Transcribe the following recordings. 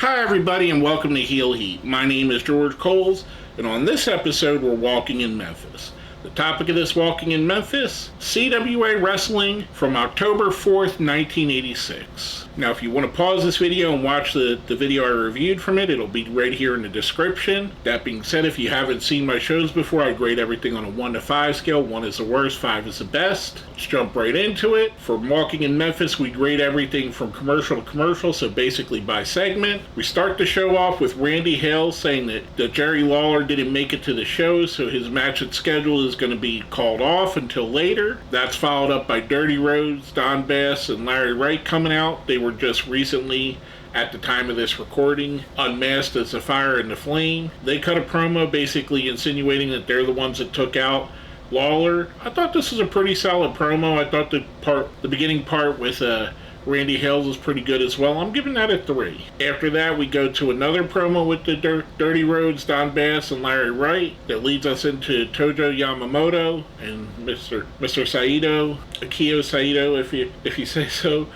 Hi everybody and welcome to Heel Heat. My name is George Coles and on this episode we're walking in Memphis. The topic of this Walking in Memphis, CWA Wrestling from October 4th, 1986. Now if you want to pause this video and watch the video I reviewed from it, it'll be right here in the description. That being said, if you haven't seen my shows before, I grade everything on a 1 to 5 scale. 1 is the worst, 5 is the best. Let's jump right into it. For Walking in Memphis, we grade everything from commercial to commercial, so basically by segment. We start the show off with Randy Hale saying that Jerry Lawler didn't make it to the show, so his match at schedule is going to be called off until later. That's followed up by Dirty Rhodes, Don Bass, and Larry Wright coming out. They were just recently, at the time of this recording, unmasked as the Fire and the Flame. They cut a promo basically insinuating that they're the ones that took out Lawler. I thought this was a pretty solid promo. I thought the beginning part with Randy Hales was pretty good as well. I'm giving that a 3. Saafter that, we go to another promo with the Dirty Rhodes, Don Bass, and Larry Wright that leads us into Tojo Yamamoto and Mr. Saito, Akio Saito, if you say so,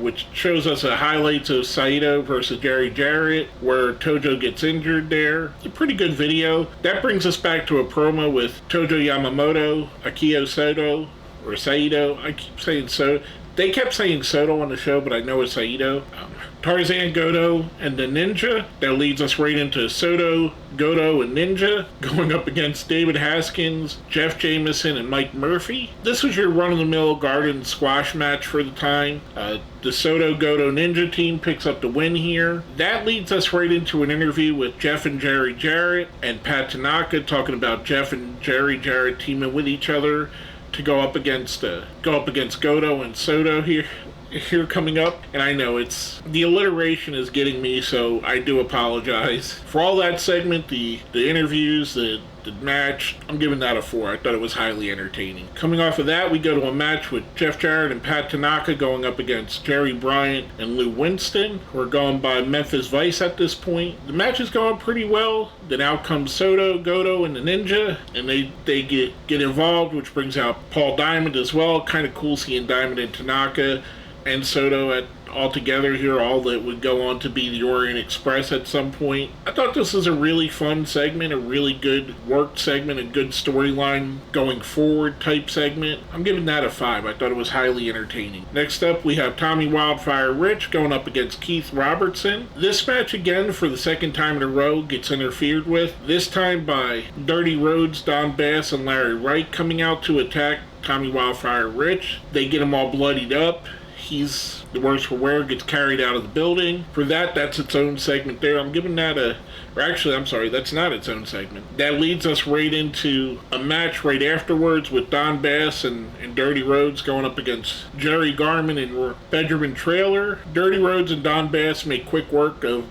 which shows us a highlights of Saito versus Jarrett, where Tojo gets injured there. It's a pretty good video. That brings us back to a promo with Tojo Yamamoto, Akio Saito, I keep saying so. They kept saying Soto on the show, but I know it's Saito. Tarzan, Goto, and the Ninja. That leads us right into Soto, Goto, and Ninja going up against David Haskins, Jeff Jameson, and Mike Murphy. This was your run-of-the-mill garden squash match for the time. The Soto, Goto, Ninja team picks up the win here. That leads us right into an interview with Jeff and Jerry Jarrett and Pat Tanaka talking about Jeff and Jerry Jarrett teaming with each other to go up against Goto and Soto here coming up. And I know the alliteration is getting me, so I do apologize. For all that segment, the interviews, the match, I'm giving that a 4. I thought it was highly entertaining. Coming off of that, we go to a match with Jeff Jarrett and Pat Tanaka going up against Jerry Bryant and Lou Winston. We're going by Memphis Vice at this point. The match is going pretty well. Then out comes Soto, Goto, and the Ninja, and they get involved, which brings out Paul Diamond as well. Kind of cool seeing Diamond and Tanaka and Soto all together here, all that would go on to be the Orient Express at some point. I thought this was a really fun segment, a really good worked segment, a good storyline going forward type segment. I'm giving that a 5. I thought it was highly entertaining. Next up, we have Tommy Wildfire Rich going up against Keith Robertson. This match, again, for the second time in a row, gets interfered with, this time by Dirty Rhodes, Don Bass, and Larry Wright coming out to attack Tommy Wildfire Rich. They get him all bloodied up. He's the worse for wear, gets carried out of the building. For that, that's its own segment there. I'm giving that that's not its own segment. That leads us right into a match right afterwards with Don Bass and Dirty Rhodes going up against Jerry Garman and Benjamin Trailer. Dirty Rhodes and Don Bass make quick work of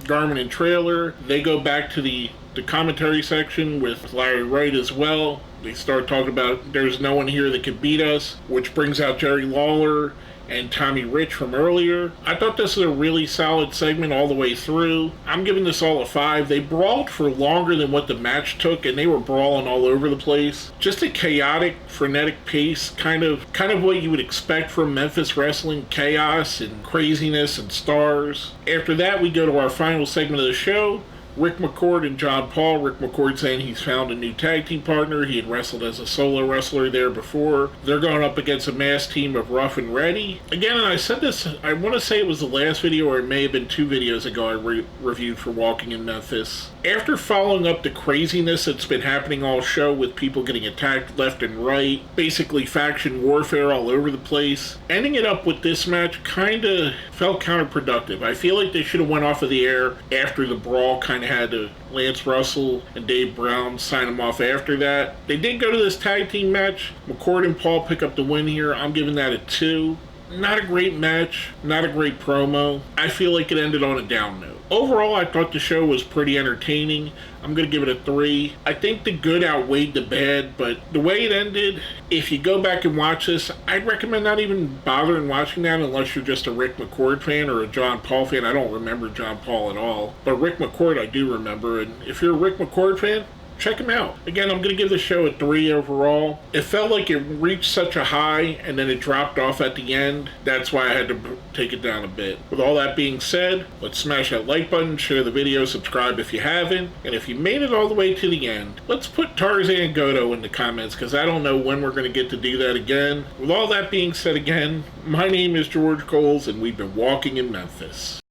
Garman and Trailer. They go back to the commentary section with Larry Wright as well. They start talking about there's no one here that can beat us, which brings out Jerry Lawler and Tommy Rich from earlier. I thought this was a really solid segment all the way through. I'm giving this all a 5. They brawled for longer than what the match took, and they were brawling all over the place. Just a chaotic, frenetic pace, kind of what you would expect from Memphis wrestling, chaos and craziness and stars. After that, we go to our final segment of the show. Rick McCord and John Paul. Rick McCord saying he's found a new tag team partner. He had wrestled as a solo wrestler there before. They're going up against a masked team of Rough and Ready. Again, and I said this, I want to say it was the last video, or it may have been 2 videos ago I reviewed for Walking in Memphis. After following up the craziness that's been happening all show with people getting attacked left and right, basically faction warfare all over the place, ending it up with this match kind of felt counterproductive. I feel like they should have went off of the air after the brawl kind of had to Lance Russell and Dave Brown sign them off after that. They did go to this tag team match. McCord and Paul pick up the win here. I'm giving that a 2. Not a great match, not a great promo. I feel like it ended on a down note. Overall, I thought the show was pretty entertaining. I'm going to give it a 3. I think the good outweighed the bad, but the way it ended, if you go back and watch this, I'd recommend not even bothering watching that unless you're just a Rick McCord fan or a John Paul fan. I don't remember John Paul at all, but Rick McCord I do remember, and if you're a Rick McCord fan, check them out. Again, I'm going to give the show a 3 overall. It felt like it reached such a high and then it dropped off at the end. That's why I had to take it down a bit. With all that being said, let's smash that like button, share the video, subscribe if you haven't, and if you made it all the way to the end, let's put Tarzan Goto in the comments because I don't know when we're going to get to do that again. With all that being said again, my name is George Coles and we've been walking in Memphis.